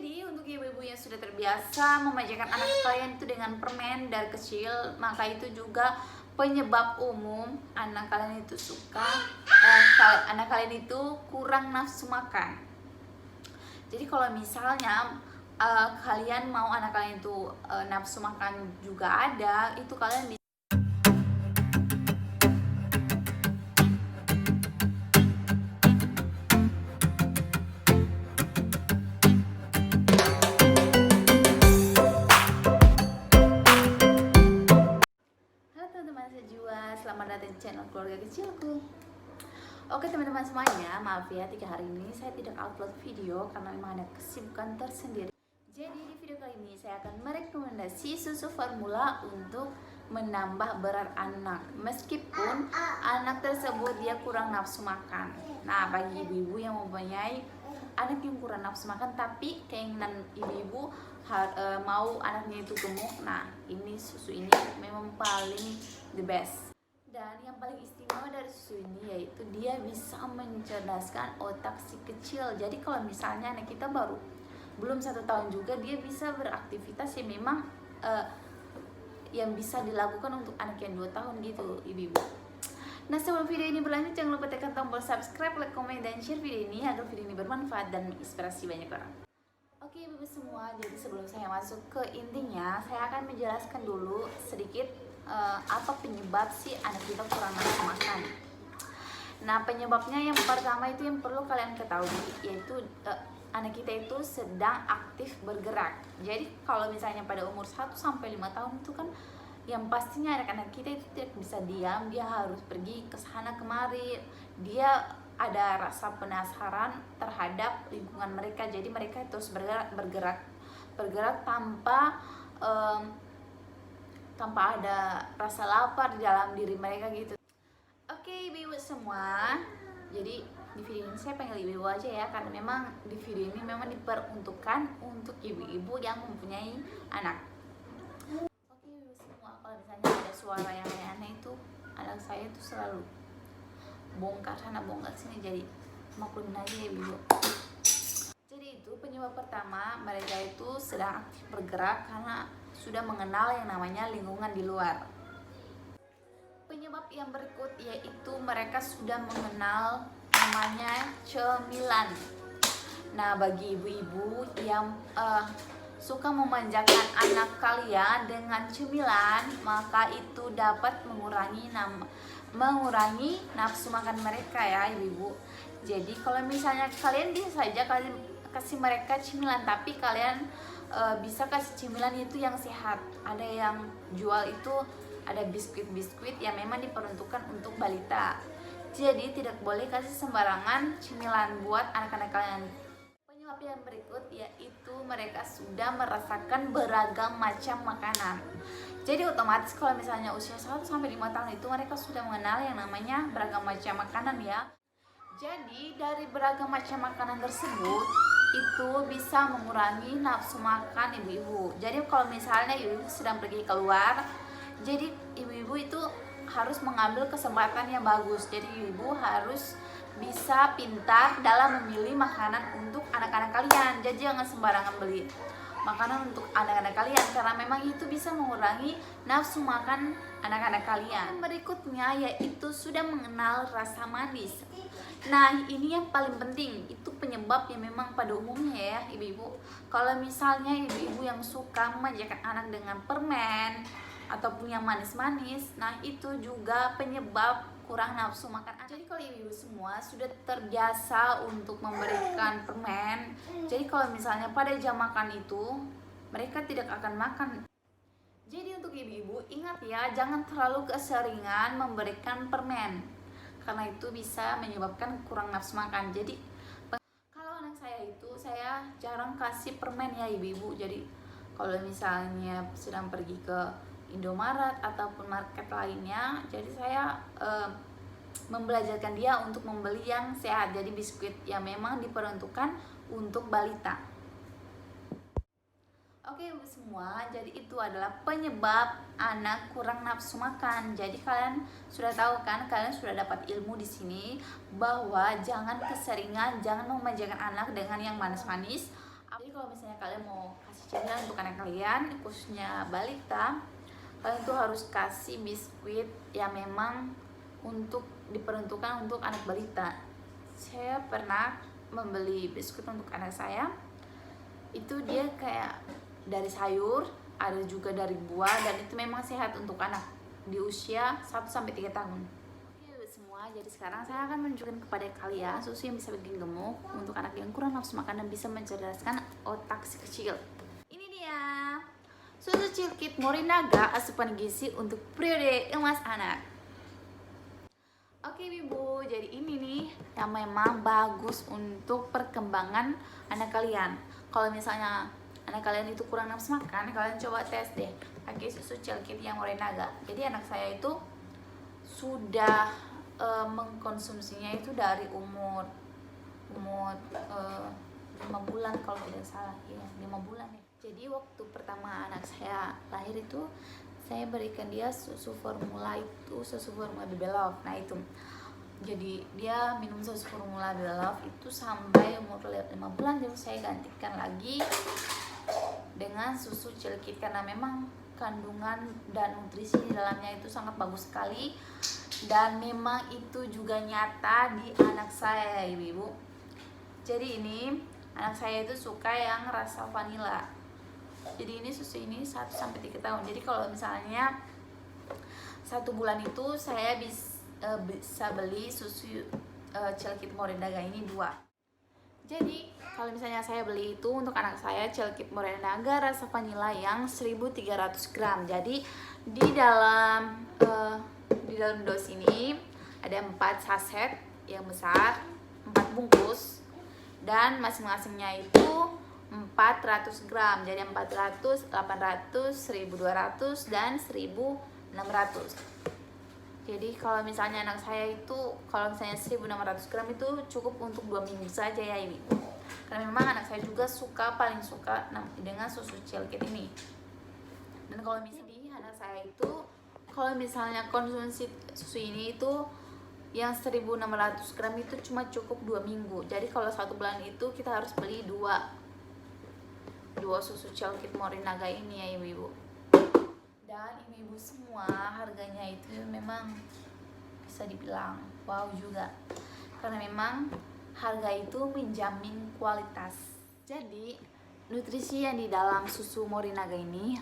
Jadi untuk ibu-ibu yang sudah terbiasa memanjakan anak kalian itu dengan permen dari kecil, maka itu juga penyebab umum anak kalian itu anak kalian itu kurang nafsu makan. Jadi kalau misalnya kalian mau anak kalian itu nafsu makan juga ada, itu kalian bisa. Halo teman-teman sejua, selamat datang di channel keluarga kecilku. Oke teman-teman semuanya, maaf ya 3 hari ini saya tidak upload video karena memang ada kesibukan tersendiri. Jadi di video kali ini saya akan merekomendasi susu formula untuk menambah berat anak, meskipun anak tersebut dia kurang nafsu makan. Nah, bagi ibu-ibu yang mempunyai anak yang kurang nafsu makan tapi keinginan ibu-ibu mau anaknya itu gemuk, nah ini susu ini memang paling the best. Dan yang paling istimewa dari susu ini yaitu dia bisa mencerdaskan otak si kecil. Jadi kalau misalnya anak kita belum 1 tahun juga, dia bisa beraktivitas yang memang yang bisa dilakukan untuk anak yang 2 tahun gitu ibu-ibu. Nah, sebelum video ini berlanjut, jangan lupa tekan tombol subscribe, like, komen, dan share video ini agar video ini bermanfaat dan menginspirasi banyak orang. Oke ibu-ibu semua, jadi sebelum saya masuk ke intinya, saya akan menjelaskan dulu sedikit apa penyebab si anak kita kurang nafsu makan. Nah, penyebabnya yang pertama itu yang perlu kalian ketahui yaitu anak kita itu sedang aktif bergerak. Jadi kalau misalnya pada umur 1 sampai 5 tahun itu kan yang pastinya anak-anak kita itu tidak bisa diam, dia harus pergi ke sana kemari. Dia ada rasa penasaran terhadap lingkungan mereka. Jadi mereka terus bergerak tanpa ada rasa lapar di dalam diri mereka gitu. Oke ibu-ibu semua, jadi di video ini saya panggil ibu-ibu aja ya, karena memang di video ini memang diperuntukkan untuk ibu-ibu yang mempunyai anak. Oke ibu-ibu semua, kalau misalnya ada suara yang aneh-aneh itu anak saya itu selalu bongkar sana bongkar sini, jadi maklumin aja ya ibu-ibu. Jadi itu penyebab pertama, mereka itu sedang aktif bergerak karena sudah mengenal yang namanya lingkungan di luar. Penyebab yang berikut yaitu mereka sudah mengenal namanya cemilan. Nah, bagi ibu-ibu yang suka memanjakan anak kalian dengan cemilan, maka itu dapat mengurangi nafsu makan mereka ya ibu-ibu. Jadi kalau misalnya kalian bisa saja kalian kasih mereka cemilan, tapi kalian bisa kasih cemilan itu yang sehat. Ada yang jual itu ada biskuit yang memang diperuntukkan untuk balita. Jadi tidak boleh kasih sembarangan cemilan buat anak-anak kalian. Penyebab yang berikut yaitu mereka sudah merasakan beragam macam makanan. Jadi otomatis kalau misalnya usia 1 sampai 5 tahun itu mereka sudah mengenal yang namanya beragam macam makanan ya. Jadi dari beragam macam makanan tersebut itu bisa mengurangi nafsu makan ibu-ibu. Jadi kalau misalnya ibu-ibu sedang pergi keluar, jadi ibu-ibu itu harus mengambil kesempatan yang bagus. Jadi ibu harus bisa pintar dalam memilih makanan untuk anak-anak kalian. Jadi jangan sembarangan beli makanan untuk anak-anak kalian, karena memang itu bisa mengurangi nafsu makan anak-anak kalian. Berikutnya yaitu sudah mengenal rasa manis. Nah, ini yang paling penting, itu penyebab yang memang pada umumnya ya ibu-ibu. Kalau misalnya ibu-ibu yang suka memanjakan anak dengan permen ataupun yang manis-manis, nah itu juga penyebab kurang nafsu makan anak. Jadi kalau ibu-ibu semua sudah terbiasa untuk memberikan permen, jadi kalau misalnya pada jam makan itu mereka tidak akan makan. Jadi untuk ibu-ibu ingat ya, jangan terlalu keseringan memberikan permen, karena itu bisa menyebabkan kurang nafsu makan. Jadi kalau anak saya itu saya jarang kasih permen ya ibu-ibu. Jadi kalau misalnya sedang pergi ke Indomaret ataupun market lainnya, jadi saya membelajarkan dia untuk membeli yang sehat, jadi biskuit yang memang diperuntukkan untuk balita. Oke ibu semua, jadi itu adalah penyebab anak kurang nafsu makan. Jadi kalian sudah tahu kan, kalian sudah dapat ilmu di sini bahwa jangan keseringan, jangan memanjakan anak dengan yang manis-manis. Jadi Jadi kalau misalnya kalian mau kasih cemilan untuk anak kalian, khususnya balita, kalian tuh harus kasih biskuit yang memang untuk diperuntukkan untuk anak balita. Saya pernah membeli biskuit untuk anak saya, itu dia kayak dari sayur, ada juga dari buah, dan itu memang sehat untuk anak di usia 1-3 tahun. Oke semua, jadi sekarang saya akan menunjukkan kepada kalian susu yang bisa bikin gemuk untuk anak yang kurang nafsu makan dan bisa mencerdaskan otak si kecil. Ini dia susu Chilkit Morinaga asupan gizi untuk periode emas anak. Oke Ibu, jadi ini nih yang memang bagus untuk perkembangan anak kalian. Kalau misalnya anak kalian itu kurang nafsu makan, kalian coba tes deh pakai susu Chilkit yang Morinaga. Jadi anak saya itu sudah mengkonsumsinya itu dari umur 5 bulan kalau tidak salah, ya 5 bulan ya. Jadi waktu pertama anak saya lahir itu saya berikan dia susu formula Baby Love. Nah itu, jadi dia minum susu formula Baby Love itu sampai umur 5 bulan, jadi saya gantikan lagi dengan susu Chilkit karena memang kandungan dan nutrisi di dalamnya itu sangat bagus sekali, dan memang itu juga nyata di anak saya ibu-ibu. Jadi ini anak saya itu suka yang rasa vanila. Jadi ini susu ini 1-3 tahun. Jadi kalau misalnya 1 bulan itu saya bisa beli susu Chilkit Morinaga ini 2. Jadi kalau misalnya saya beli itu untuk anak saya Chilkit Morinaga rasa vanila yang 1300 gram. Jadi di dalam dos ini ada 4 saset yang besar, 4 bungkus, dan masing-masingnya itu 400 gram. Jadi 400, 800, 1200 dan 1600. Jadi kalau misalnya anak saya itu, kalau misalnya 1600 gram itu cukup untuk 2 minggu saja ya ini. Karena memang anak saya juga paling suka dengan susu Chilkit ini. Dan kalau misalnya anak saya itu, kalau misalnya konsumsi susu ini itu yang 1600 gram itu cuma cukup 2 minggu. Jadi kalau 1 bulan itu kita harus beli 2 susu Chilkit Morinaga ini ya ibu-ibu. Dan ibu-ibu semua harganya itu memang bisa dibilang wow juga, karena memang harga itu menjamin kualitas. Jadi nutrisi yang di dalam susu Morinaga ini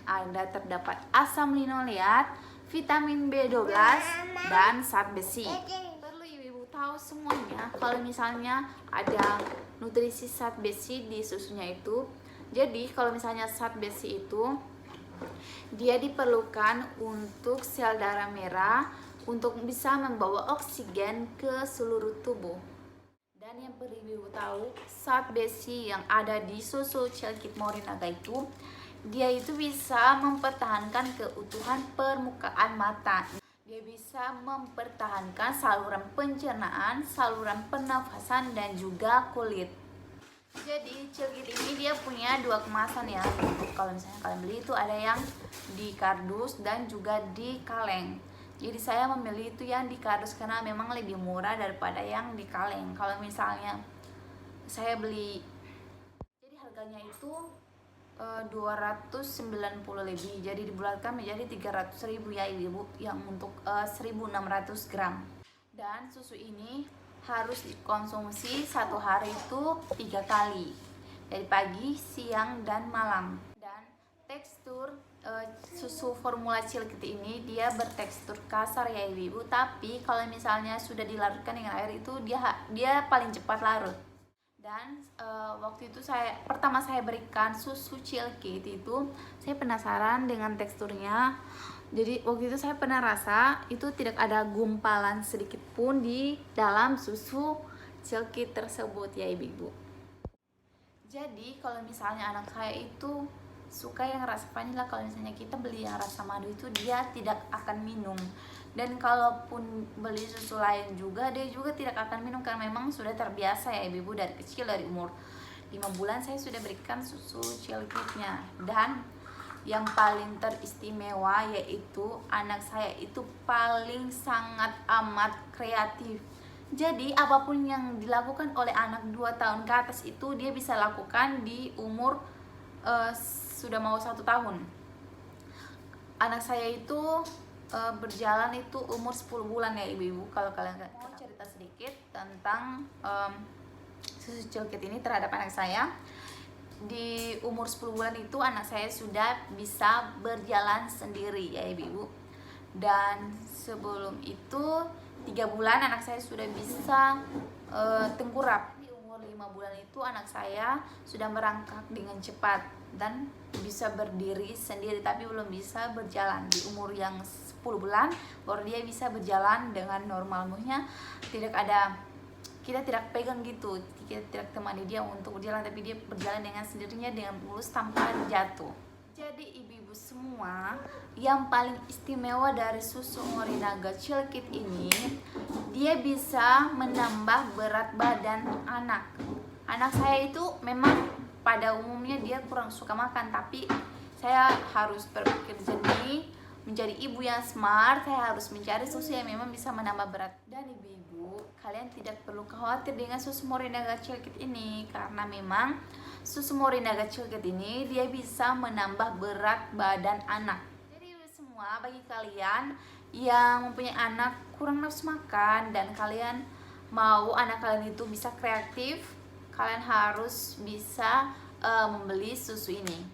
terdapat asam linoleat, vitamin B12 dan zat besi. Perlu ibu-ibu tahu semuanya kalau misalnya ada nutrisi zat besi di susunya itu. Jadi kalau misalnya zat besi itu dia diperlukan untuk sel darah merah untuk bisa membawa oksigen ke seluruh tubuh. Dan yang perlu ibu tahu, zat besi yang ada di susu Chilkit Morinaga itu dia itu bisa mempertahankan keutuhan permukaan mata. Dia bisa mempertahankan saluran pencernaan, saluran pernafasan, dan juga kulit. Jadi Chilkit ini dia punya 2 kemasan ya. Kalau misalnya kalian beli itu ada yang di kardus dan juga di kaleng. Jadi saya memilih itu yang di kardus karena memang lebih murah daripada yang di kaleng. Kalau misalnya saya beli, jadi harganya itu 290 lebih, jadi dibulatkan menjadi 300.000 ya ibu, yang untuk 1600 gram. Dan susu ini harus dikonsumsi 1 hari itu 3 kali, dari pagi, siang, dan malam. Dan tekstur susu formula Chilkit ini dia bertekstur kasar ya ibu, tapi kalau misalnya sudah dilarutkan dengan air itu dia paling cepat larut. Dan waktu itu pertama saya berikan susu Chilkit itu, saya penasaran dengan teksturnya. Jadi waktu itu saya pernah rasa itu tidak ada gumpalan sedikit pun di dalam susu Chilkit tersebut ya ibu-ibu. Jadi kalau misalnya anak saya itu suka yang rasa vanila, kalau misalnya kita beli yang rasa madu itu dia tidak akan minum. Dan kalaupun beli susu lain juga, dia juga tidak akan minum karena memang sudah terbiasa ya ibu-ibu dari kecil, dari umur 5 bulan saya sudah berikan susu Chilkitnya. Dan yang paling teristimewa yaitu anak saya itu paling sangat amat kreatif. Jadi apapun yang dilakukan oleh anak 2 tahun ke atas itu dia bisa lakukan di umur sudah mau 1 tahun. Anak saya itu berjalan itu umur 10 bulan ya ibu-ibu. Kalau kalian mau cerita sedikit tentang susu cilkit ini terhadap anak saya. Di umur 10 bulan itu anak saya sudah bisa berjalan sendiri ya ibu-ibu. Dan sebelum itu 3 bulan anak saya sudah bisa tengkurap. Di umur 5 bulan itu anak saya sudah merangkak dengan cepat dan bisa berdiri sendiri, tapi belum bisa berjalan. Di umur yang 10 bulan baru dia bisa berjalan dengan normal. Maksudnya kita tidak pegang gitu, kita tidak temani dia untuk berjalan, tapi dia berjalan dengan sendirinya dengan mulus tanpa jatuh. Jadi ibu-ibu semua, yang paling istimewa dari susu Morinaga Cilkit ini, dia bisa menambah berat badan anak. Anak saya itu memang pada umumnya dia kurang suka makan, tapi saya harus berpikir jernih, menjadi ibu yang smart. Saya harus mencari susu yang memang bisa menambah berat. Dan ibu-ibu, kalian tidak perlu khawatir dengan susu Morinaga Cilkit ini, karena memang susu Morinaga Cilkit ini dia bisa menambah berat badan anak. Jadi semua, bagi kalian yang mempunyai anak kurang nafsu makan dan kalian mau anak kalian itu bisa kreatif, kalian harus bisa membeli susu ini.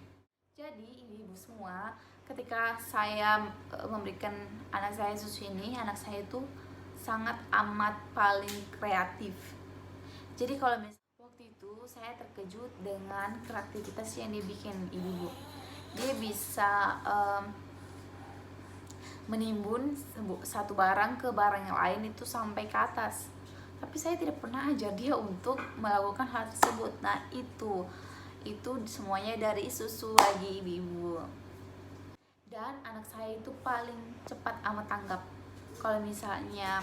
Jadi ibu-ibu semua, ketika saya memberikan anak saya susu ini, anak saya itu sangat amat paling kreatif. Jadi kalau misalnya waktu itu saya terkejut dengan kreativitas yang dibikin ibu. Dia bisa menimbun satu barang ke barang yang lain itu sampai ke atas. Tapi saya tidak pernah ajar dia untuk melakukan hal tersebut. Nah itu semuanya dari susu lagi ibu-ibu. Dan anak saya itu paling cepat amat tanggap. Kalau misalnya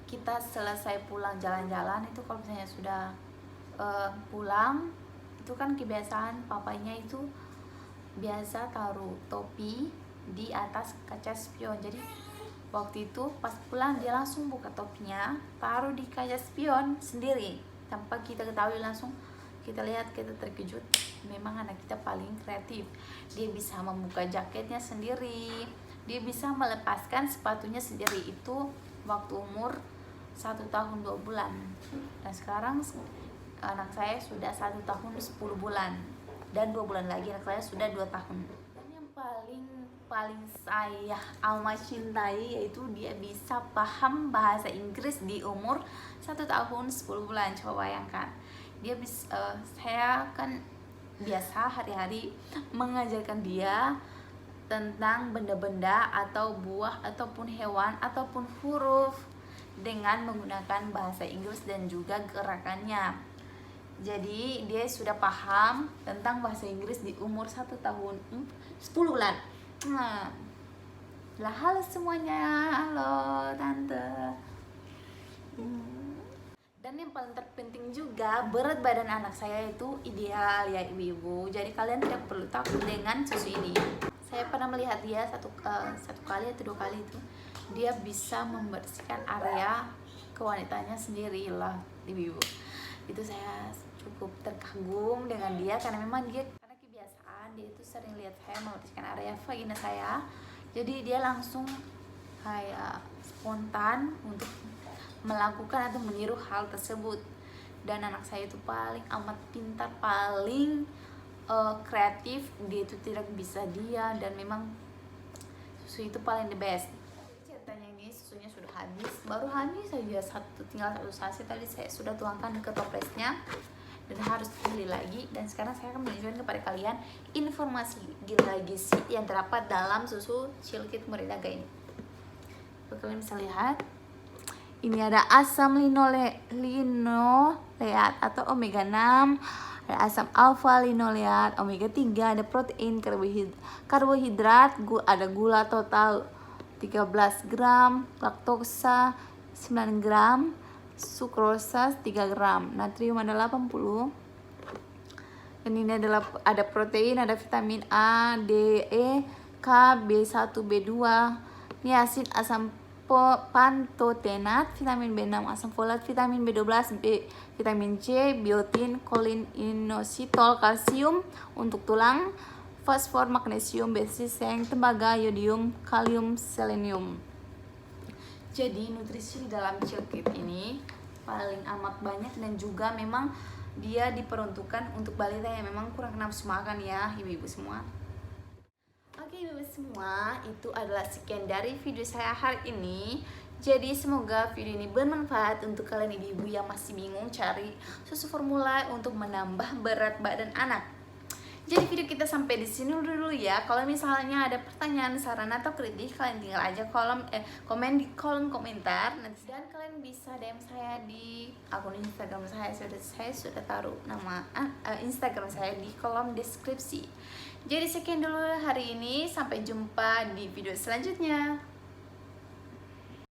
kita selesai pulang jalan-jalan itu, kalau misalnya sudah pulang, itu kan kebiasaan papanya itu biasa taruh topi di atas kaca spion. Jadi waktu itu pas pulang dia langsung buka topinya, taruh di kaca spion sendiri tanpa kita ketahui. Langsung kita lihat, kita terkejut. Memang anak kita paling kreatif. Dia bisa membuka jaketnya sendiri, dia bisa melepaskan sepatunya sendiri. Itu waktu umur 1 tahun 2 bulan. Dan sekarang anak saya sudah 1 tahun 10 bulan, dan 2 bulan lagi anak saya sudah 2 tahun. Dan yang paling saya amat cintai yaitu dia bisa paham bahasa Inggris di umur 1 tahun 10 bulan. Coba bayangkan, dia bisa, saya kan biasa hari-hari mengajarkan dia tentang benda-benda atau buah ataupun hewan ataupun huruf dengan menggunakan bahasa Inggris dan juga gerakannya. Jadi dia sudah paham tentang bahasa Inggris di umur 1 tahun 10 bulan. Halo semuanya, halo tante. Dan yang paling terpenting juga, berat badan anak saya itu ideal ya ibu-ibu. Jadi kalian tidak perlu takut dengan susu ini. Saya pernah melihat dia satu kali atau 2 kali itu, dia bisa membersihkan area kewanitanya sendiri lah ibu-ibu. Itu saya cukup terkagum dengan dia, karena memang dia, karena kebiasaan dia itu sering lihat saya membersihkan area vagina saya. Jadi dia langsung kayak spontan untuk melakukan atau meniru hal tersebut. Dan anak saya itu paling amat pintar, paling kreatif. Dia itu tidak bisa dia, dan memang susu itu paling the best. Ceritanya ini susunya sudah habis, baru habis saja tinggal 1 sachet. Tadi saya sudah tuangkan ke toplesnya dan harus beli lagi. Dan sekarang saya akan menunjukkan kepada kalian informasi gizi yang terdapat dalam susu Cilkit Morinaga ini. Kalian bisa lihat, ini ada asam linoleat atau omega 6, ada asam alfa linoleat, omega 3, ada protein, karbohidrat, ada gula total 13 gram, laktosa 9 gram, sukrosa 3 gram, natrium ada 80. Dan ini ada protein, ada vitamin A, D, E, K, B1, B2, niacin, asam pantotenat, vitamin B6 asam folat, vitamin B12, vitamin C, biotin, kolin, inositol, kalsium untuk tulang, fosfor, magnesium, besi, seng, tembaga, yodium, kalium, selenium. Jadi nutrisi di dalam chill kit ini paling amat banyak dan juga memang dia diperuntukkan untuk balita yang memang kurang nafsu makan ya ibu-ibu semua. Oke ibu-ibu semua, itu adalah sekian dari video saya hari ini. Jadi semoga video ini bermanfaat untuk kalian ibu-ibu yang masih bingung cari susu formula untuk menambah berat badan anak. Jadi video kita sampai di sini dulu ya. Kalau misalnya ada pertanyaan, saran atau kritik, kalian tinggal aja komen di kolom komentar. Nanti dan kalian bisa DM saya di akun Instagram saya sudah taruh nama Instagram saya di kolom deskripsi. Jadi sekian dulu hari ini, sampai jumpa di video selanjutnya.